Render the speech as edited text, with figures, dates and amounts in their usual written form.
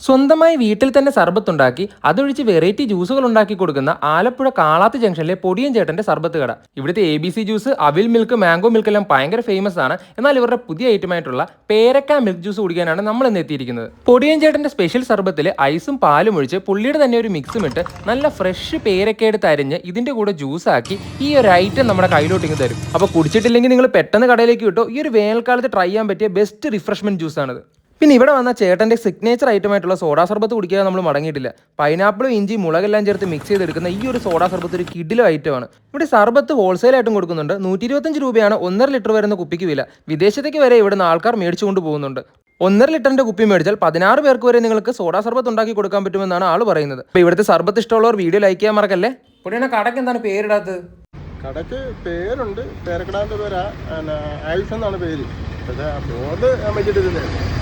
സ്വന്തമായി വീട്ടിൽ തന്നെ സർബത്തുണ്ടാക്കി അതൊഴിച്ച് വെറൈറ്റി ജ്യൂസുകൾ ഉണ്ടാക്കി കൊടുക്കുന്ന ആലപ്പുഴ കാളാത്ത് ജംഗ്ഷനിലെ പൊടിയൻ ചേട്ടന്റെ സർബത്ത് കട. ഇവിടുത്തെ ABC ജ്യൂസ്, അവിൽ മിൽക്ക്, മാംഗോ മിൽക്ക് എല്ലാം ഭയങ്കര ഫേമസ് ആണ്. എന്നാൽ ഇവരുടെ പുതിയ ഐറ്റമായിട്ടുള്ള പേരക്ക മിൽക്ക് ജ്യൂസ് കുടിക്കാനാണ് നമ്മൾ ഇന്ന് എത്തിയിരിക്കുന്നത്. പൊടിയൻ ചേട്ടന്റെ സ്പെഷ്യൽ സർബത്തിൽ ഐസും പാലും ഒഴിച്ച് പുള്ളിയുടെ തന്നെ ഒരു മിക്സും ഇട്ട് നല്ല ഫ്രഷ് പേരക്ക എടുത്ത് അരിഞ്ഞ് ഇതിന്റെ കൂടെ ജ്യൂസ് ആക്കി ഈ ഒരു ഐറ്റം നമ്മുടെ കയ്യിലോട്ടിങ്ങ് തരും. അപ്പോൾ കുടിച്ചിട്ടില്ലെങ്കിൽ നിങ്ങൾ പെട്ടെന്ന് കടയിലേക്ക് കിട്ടോ. ഈ ഒരു വേനൽക്കാലത്ത് ട്രൈ ചെയ്യാൻ പറ്റിയ ബെസ്റ്റ് റിഫ്രഷ്മെന്റ് ജ്യൂസ് ആണിത്. പിന്നെ ഇവിടെ വന്ന ചേട്ടൻ്റെ സിഗ്നേച്ചർ ഐറ്റമായിട്ടുള്ള സോഡാ സർബത്ത് കുടിക്കാൻ നമ്മൾ മടങ്ങിയിട്ടില്ല. പൈനാപ്പിളും ഇഞ്ചി മുളകെല്ലാം ചേർത്ത് മിക്സ് ചെയ്തെടുക്കുന്ന ഈ ഒരു സോഡാ സർബത്ത് ഒരു കിടിലോ ഐറ്റമാണ്. ഇവിടെ സർബത്ത് ഹോൾസെയിലായിട്ടും കൊടുക്കുന്നുണ്ട്. 125 രൂപയാണ് 1.5 ലിറ്റർ വരുന്ന കുപ്പിക്ക് വില. വിദേശത്തേക്ക് വരെ ഇവിടുന്ന് ആൾക്കാർ മേടിച്ചുകൊണ്ട് പോകുന്നുണ്ട്. 1.5 ലിറ്ററിന്റെ കുപ്പി മേടിച്ചാൽ 16 പേർക്ക് വരെ നിങ്ങൾക്ക് സോഡാ സർബത്ത് ഉണ്ടാക്കി കൊടുക്കാൻ പറ്റുമെന്നാണ് ആൾ പറയുന്നത്. അപ്പോൾ ഇവിടുത്തെ സർബത്ത് ഇഷ്ടമുള്ളവർ വീഡിയോ ലൈക്ക് ചെയ്യാൻ മറക്കല്ലേ. പുള്ളിയുടെ കടയ്ക്ക് എന്താണ് പേരിടാത്തത്? കടയ്ക്ക് പേരുണ്ട്, പേരക്കടാന്റെ പേരാ ഐസ് എന്നാണ് പേര്. പക്ഷേ ബോർഡ് ഞാൻ വെച്ചിട്ടിരുന്നത്